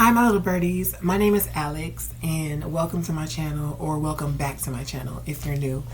Hi my little birdies, my name is Alex and welcome to my channel, or welcome back to my channel if you're new.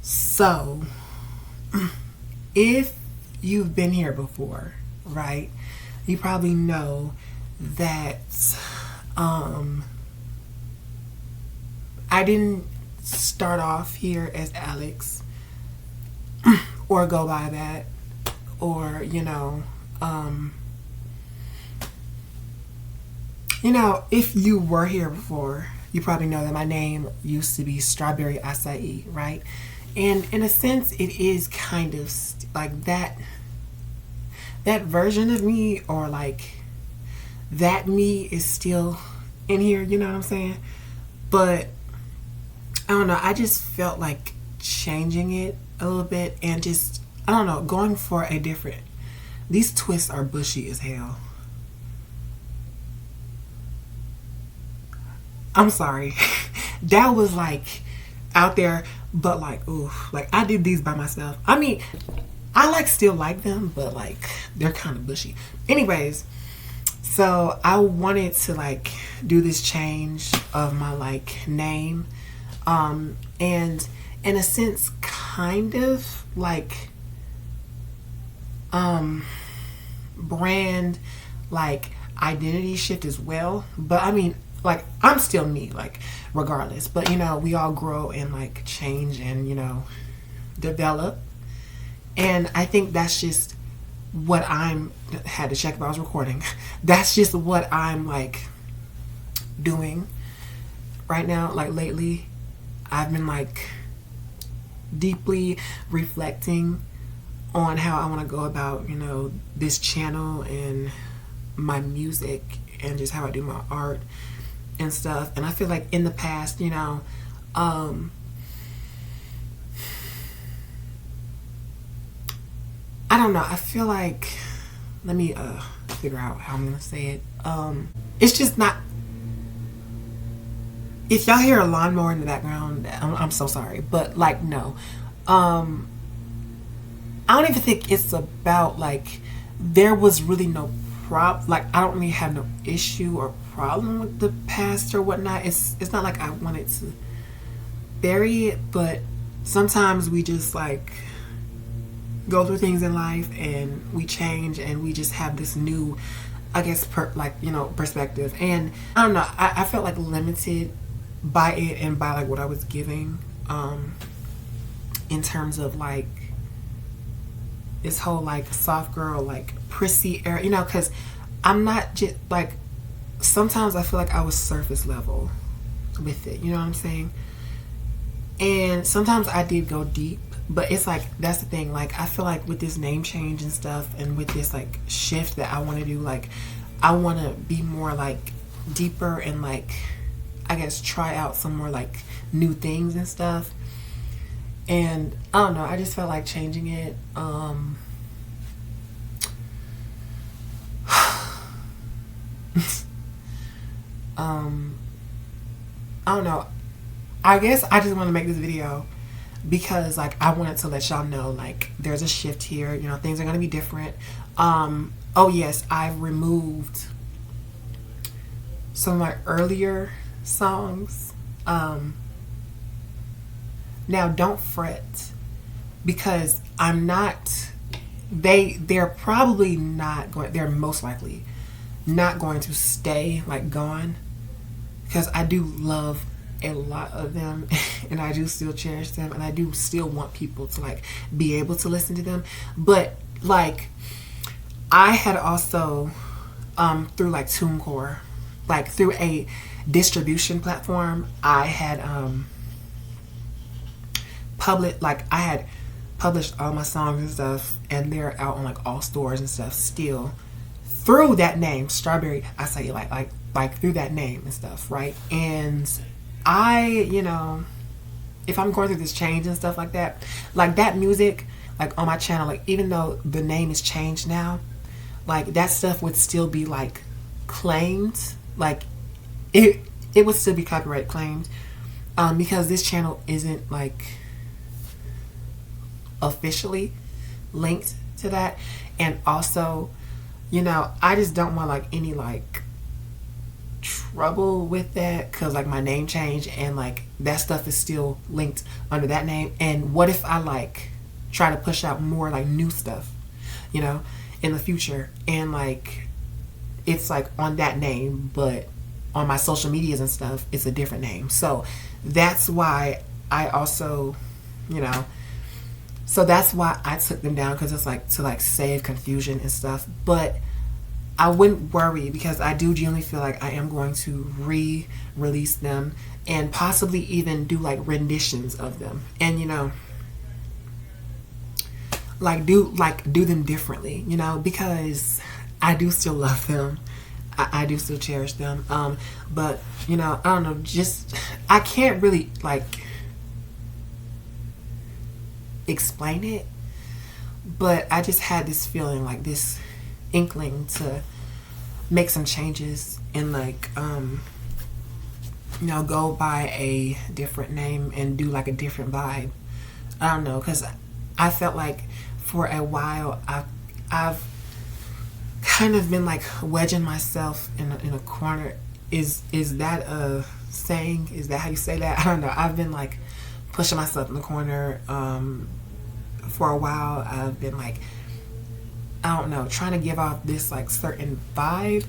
So if you've been here before, right, you probably know that I didn't start off here as Alex or go by that, or if you were here before, you probably know that my name used to be Strawberry Acai, right? And in a sense, it is kind of like that version of me, or like that me is still in here, you know what I'm saying? But I don't know, I just felt like changing it a little bit and just, I don't know, going for a different. These twists are bushy as hell. I'm sorry. That was like out there, but like, ooh, like I did these by myself. I mean, I like still like them, but like they're kind of bushy. Anyways, so I wanted to like do this change of my like name, and in a sense kind of like brand like identity shift as well. But I mean, like I'm still me, like regardless, but we all grow and like change and develop. And I think that's just what I'm had to check if I was recording. That's just what I'm like doing right now. Like lately I've been like deeply reflecting on how I want to go about this channel and my music and just how I do my art and stuff. And I feel like in the past, I don't know, I feel like, let me figure out how I'm gonna say it. It's just not, if y'all hear a lawnmower in the background, I'm so sorry, but like no, I don't even think it's about like there was really no like I don't really have no issue or problem with the past or whatnot. It's not like I wanted to bury it, but sometimes we just like go through things in life and we change and we just have this new, I guess, perspective. And I don't know, I felt like limited by it and by like what I was giving, in terms of like this whole like soft girl, like prissy era, because I'm not just like, sometimes I feel like I was surface level with it, you know what I'm saying? And sometimes I did go deep, but it's like, that's the thing, like I feel like with this name change and stuff and with this like shift that I want to do, like I want to be more like deeper and like, I guess, try out some more like new things and stuff. And I don't know, I just felt like changing it. I don't know, I guess I just want to make this video because like I wanted to let y'all know like there's a shift here, things are going to be different. Oh yes, I've removed some of my earlier songs. Now don't fret, because I'm not, they're probably not going, they're most likely not going to stay like gone, because I do love a lot of them and I do still cherish them and I do still want people to like be able to listen to them. But like I had also through like TuneCore, like through a distribution platform, I had I had published all my songs and stuff, and they're out on like all stores and stuff still through that name, Strawberry Acai, like through that name and stuff, right? And I, if I'm going through this change and stuff like that music, like on my channel, like even though the name is changed now, like that stuff would still be like claimed, like it would still be copyright claimed, because this channel isn't like officially linked to that. And also I just don't want like any like trouble with that, because like my name change and like that stuff is still linked under that name. And what if I like try to push out more like new stuff, you know, in the future, and like it's like on that name, but on my social medias and stuff it's a different name. So that's why I also, you know, so that's why I took them down, because it's like to like save confusion and stuff. But I wouldn't worry, because I do genuinely feel like I am going to re-release them, and possibly even do like renditions of them, and do them differently, because I do still love them. I do still cherish them. But I don't know, just I can't really like explain it, but I just had this feeling, like this inkling to make some changes and like go by a different name and do like a different vibe. I don't know, because I felt like for a while I've kind of been like wedging myself in a corner. Is that a saying? Is that how you say that? I don't know. I've been like pushing myself in the corner for a while. I've been like, I don't know, trying to give off this like certain vibe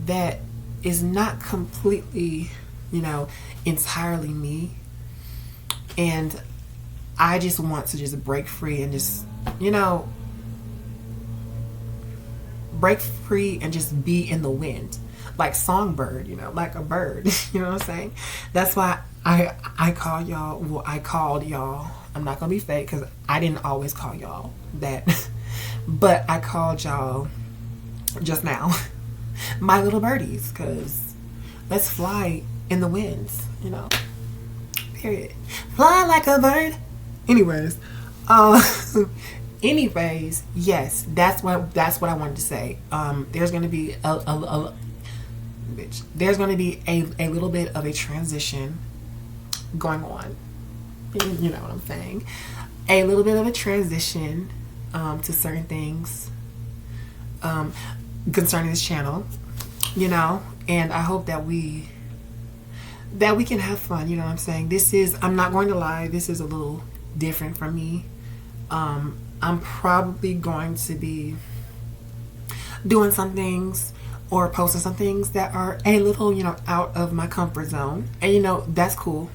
that is not completely, entirely me. And I just want to just break free and just, break free and just be in the wind. Like Songbird, like a bird. You know what I'm saying? That's why I call y'all, well, I called y'all, I'm not gonna be fake because I didn't always call y'all that, but I called y'all just now my little birdies, because let's fly in the winds, period. Fly like a bird. Anyways, yes, that's what I wanted to say. There's gonna be there's gonna be a little bit of a transition going on. You know what I'm saying? A little bit of a transition to certain things concerning this channel, and I hope that we can have fun. You know what I'm saying? I'm not going to lie, this is a little different from me. I'm probably going to be doing some things or posting some things that are a little, out of my comfort zone. And, that's cool.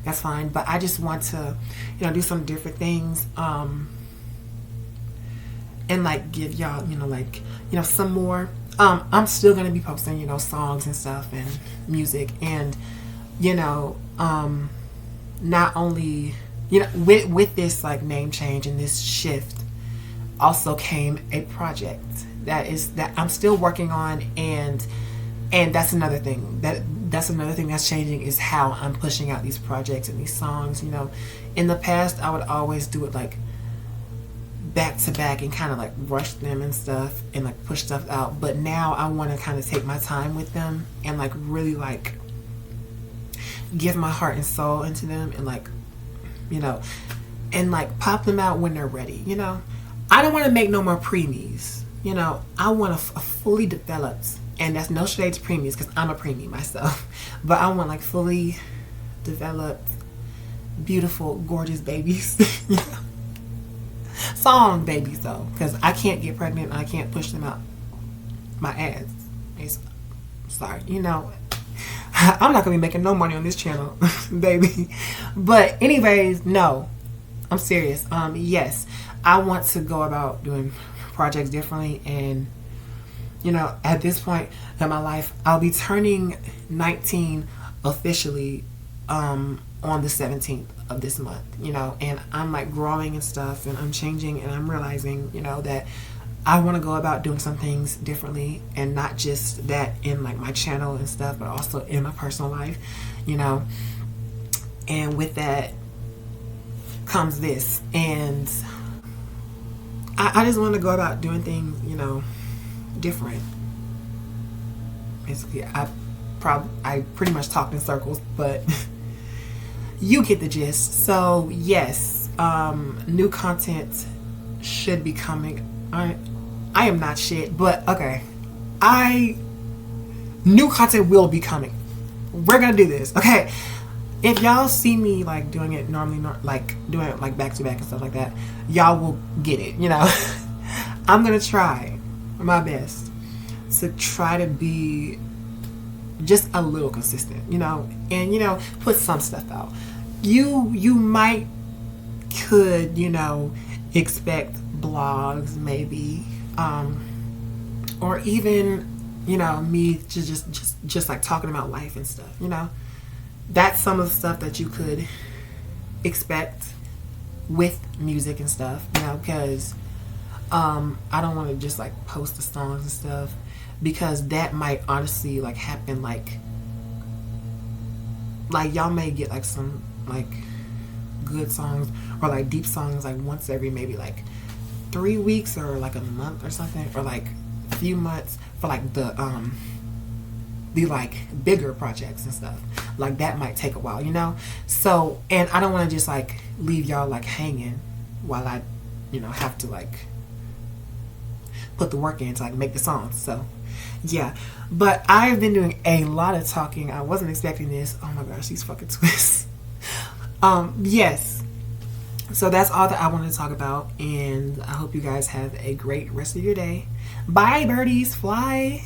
That's fine. But I just want to, do some different things. And like give y'all, some more. I'm still going to be posting, songs and stuff and music. And, not only, with this like name change and this shift also came a project that I'm still working on, and that's another thing that's changing, is how I'm pushing out these projects and these songs. In the past I would always do it like back to back and kind of like rush them and stuff and like push stuff out, but now I want to kind of take my time with them and like really like give my heart and soul into them, and like and like pop them out when they're ready. I don't want to make no more preemies. I want a fully developed, and that's no shade to preemies because I'm a preemie myself, but I want like fully developed, beautiful, gorgeous babies. Song babies though, because I can't get pregnant and I can't push them out my ass. Sorry, I'm not gonna be making no money on this channel, baby. But anyways, no, I'm serious. Yes, I want to go about doing projects differently, and at this point in my life, I'll be turning 19 officially on the 17th of this month. And I'm like growing and stuff, and I'm changing, and I'm realizing that I want to go about doing some things differently, and not just that in like my channel and stuff, but also in my personal life, and with that comes this, and I just want to go about doing things, different. Basically, I pretty much talked in circles, but you get the gist. So yes, new content should be coming. I am not shit, but okay. I New content will be coming. We're gonna do this, okay? If y'all see me like doing it normally, like doing it like back to back and stuff like that, y'all will get it. You know, I'm gonna try my best to try to be just a little consistent. You know, and put some stuff out. You might could expect blogs maybe, or even me to just like talking about life and stuff. That's some of the stuff that you could expect with music and stuff, because I don't want to just like post the songs and stuff, because that might honestly like happen like y'all may get like some like good songs or like deep songs like once every maybe like 3 weeks or like a month or something, or like a few months for like the like bigger projects and stuff. Like that might take a while, so, and I don't want to just like leave y'all like hanging while I have to like put the work in to like make the songs. So yeah, but I've been doing a lot of talking. I wasn't expecting this. Oh my gosh, these fucking twists. Yes, so that's all that I wanted to talk about, and I hope you guys have a great rest of your day. Bye birdies, fly.